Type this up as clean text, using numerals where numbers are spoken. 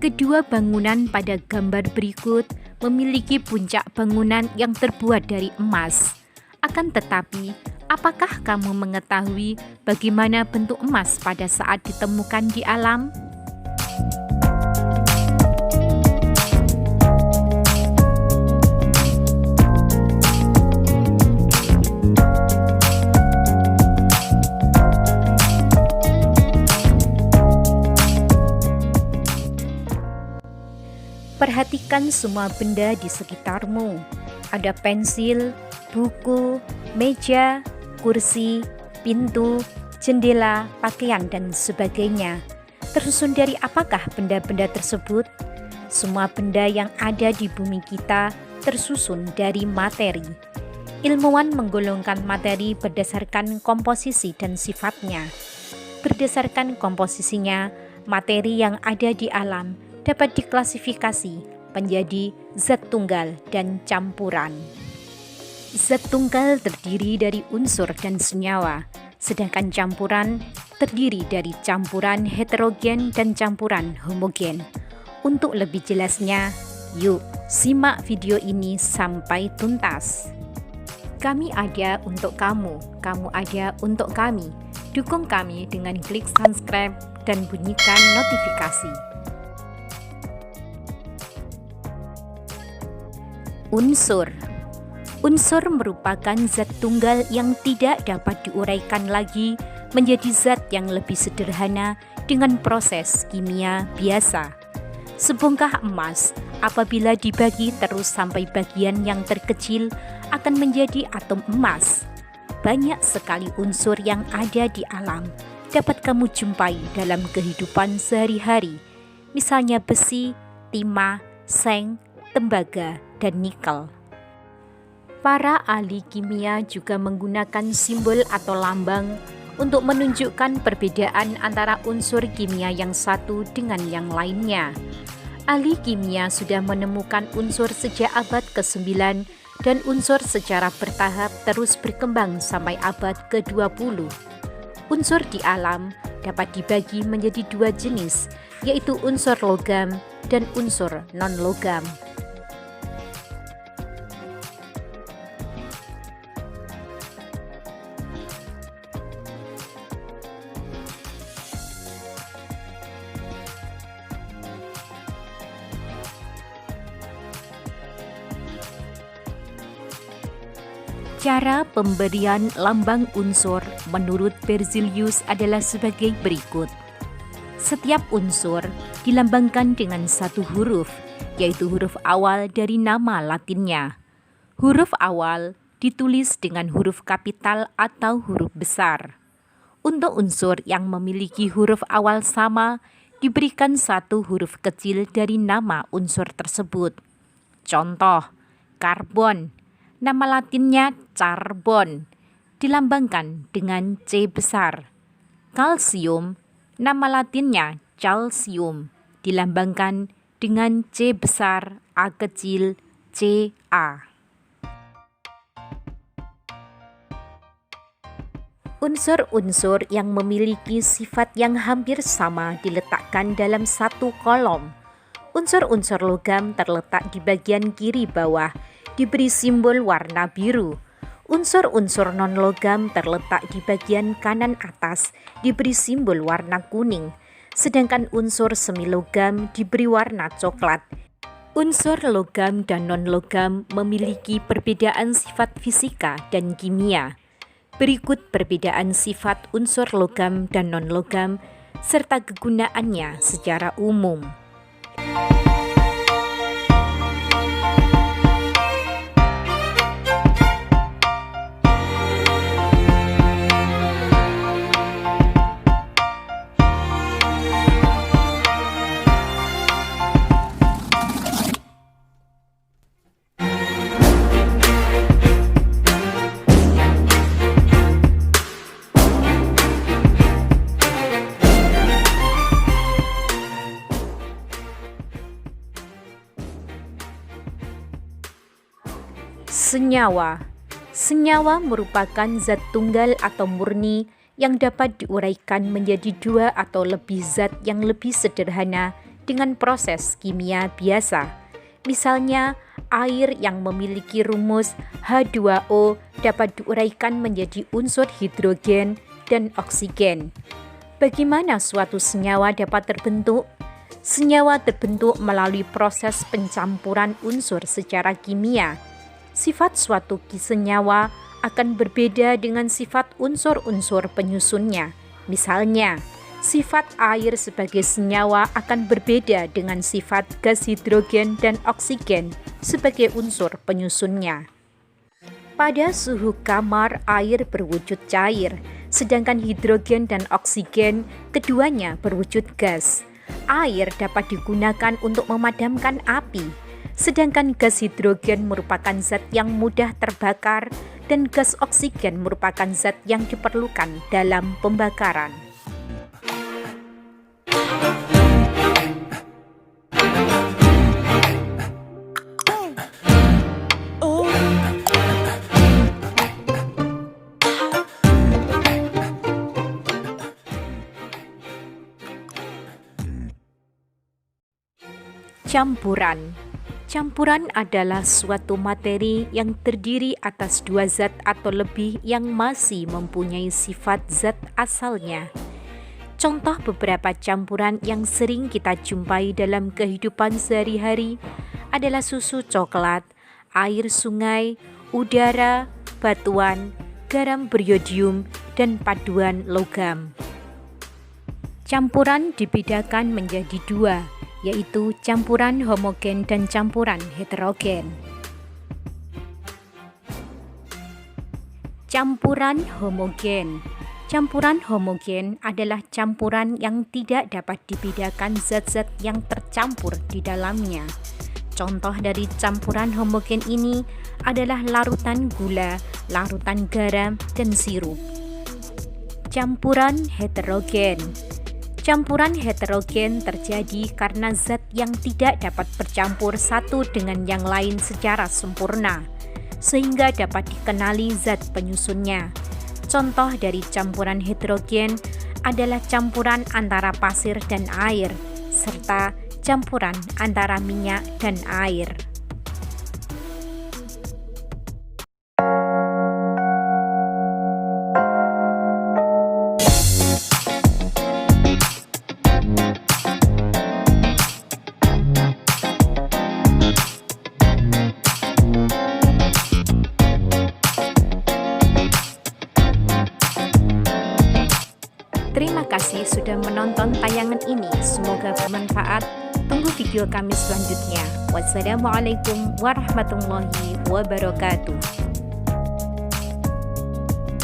Kedua bangunan pada gambar berikut memiliki puncak bangunan yang terbuat dari emas. Akan tetapi, apakah kamu mengetahui bagaimana bentuk emas pada saat ditemukan di alam? Perhatikan semua benda di sekitarmu. Ada pensil, buku, meja, kursi, pintu, jendela, pakaian, dan sebagainya. Tersusun dari apakah benda-benda tersebut? Semua benda yang ada di bumi kita tersusun dari materi. Ilmuwan menggolongkan materi berdasarkan komposisi dan sifatnya. Berdasarkan komposisinya, materi yang ada di alam dapat diklasifikasi menjadi zat tunggal dan campuran. Zat tunggal terdiri dari unsur dan senyawa, sedangkan campuran terdiri dari campuran heterogen dan campuran homogen. Untuk lebih jelasnya, yuk simak video ini sampai tuntas. Kami ada untuk kamu, kamu ada untuk kami. Dukung kami dengan klik subscribe dan bunyikan notifikasi. Unsur. Unsur merupakan zat tunggal yang tidak dapat diuraikan lagi menjadi zat yang lebih sederhana dengan proses kimia biasa. Sebongkah emas apabila dibagi terus sampai bagian yang terkecil akan menjadi atom emas. Banyak sekali unsur yang ada di alam dapat kamu jumpai dalam kehidupan sehari-hari, misalnya besi, timah, seng, tembaga, dan nikel. Para ahli kimia juga menggunakan simbol atau lambang untuk menunjukkan perbedaan antara unsur kimia yang satu dengan yang lainnya. Ahli kimia sudah menemukan unsur sejak abad ke-9 dan unsur secara bertahap terus berkembang sampai abad ke-20. Unsur di alam dapat dibagi menjadi dua jenis, yaitu unsur logam dan unsur non-logam. Cara pemberian lambang unsur menurut Berzelius adalah sebagai berikut. Setiap unsur dilambangkan dengan satu huruf, yaitu huruf awal dari nama latinnya. Huruf awal ditulis dengan huruf kapital atau huruf besar. Untuk unsur yang memiliki huruf awal sama, diberikan satu huruf kecil dari nama unsur tersebut. Contoh, karbon. Nama latinnya carbon, dilambangkan dengan C besar. Kalsium, nama latinnya calcium, dilambangkan dengan C besar, A kecil, Ca. Unsur-unsur yang memiliki sifat yang hampir sama diletakkan dalam satu kolom. Unsur-unsur logam terletak di bagian kiri bawah, diberi simbol warna biru. Unsur-unsur non-logam terletak di bagian kanan atas, diberi simbol warna kuning. Sedangkan unsur semilogam diberi warna coklat. Unsur logam dan non-logam memiliki perbedaan sifat fisika dan kimia. Berikut perbedaan sifat unsur logam dan non-logam serta kegunaannya secara umum. Senyawa. Senyawa merupakan zat tunggal atau murni yang dapat diuraikan menjadi dua atau lebih zat yang lebih sederhana dengan proses kimia biasa. Misalnya, air yang memiliki rumus H2O dapat diuraikan menjadi unsur hidrogen dan oksigen. Bagaimana suatu senyawa dapat terbentuk? Senyawa terbentuk melalui proses pencampuran unsur secara kimia. Sifat suatu senyawa akan berbeda dengan sifat unsur-unsur penyusunnya. Misalnya, sifat air sebagai senyawa akan berbeda dengan sifat gas hidrogen dan oksigen sebagai unsur penyusunnya. Pada suhu kamar, air berwujud cair, sedangkan hidrogen dan oksigen keduanya berwujud gas. Air dapat digunakan untuk memadamkan api, sedangkan gas hidrogen merupakan zat yang mudah terbakar dan gas oksigen merupakan zat yang diperlukan dalam pembakaran. Campuran. Campuran adalah suatu materi yang terdiri atas dua zat atau lebih yang masih mempunyai sifat zat asalnya. Contoh beberapa campuran yang sering kita jumpai dalam kehidupan sehari-hari adalah susu coklat, air sungai, udara, batuan, garam beriodium, dan paduan logam. Campuran dibedakan menjadi dua, yaitu campuran homogen dan campuran heterogen. Campuran homogen. Campuran homogen adalah campuran yang tidak dapat dibedakan zat-zat yang tercampur di dalamnya. Contoh dari campuran homogen ini adalah larutan gula, larutan garam, dan sirup. Campuran heterogen. Campuran heterogen terjadi karena zat yang tidak dapat bercampur satu dengan yang lain secara sempurna, sehingga dapat dikenali zat penyusunnya. Contoh dari campuran heterogen adalah campuran antara pasir dan air, serta campuran antara minyak dan air. Terima kasih sudah menonton tayangan ini. Semoga bermanfaat. Tunggu video kami selanjutnya. Wassalamualaikum warahmatullahi wabarakatuh.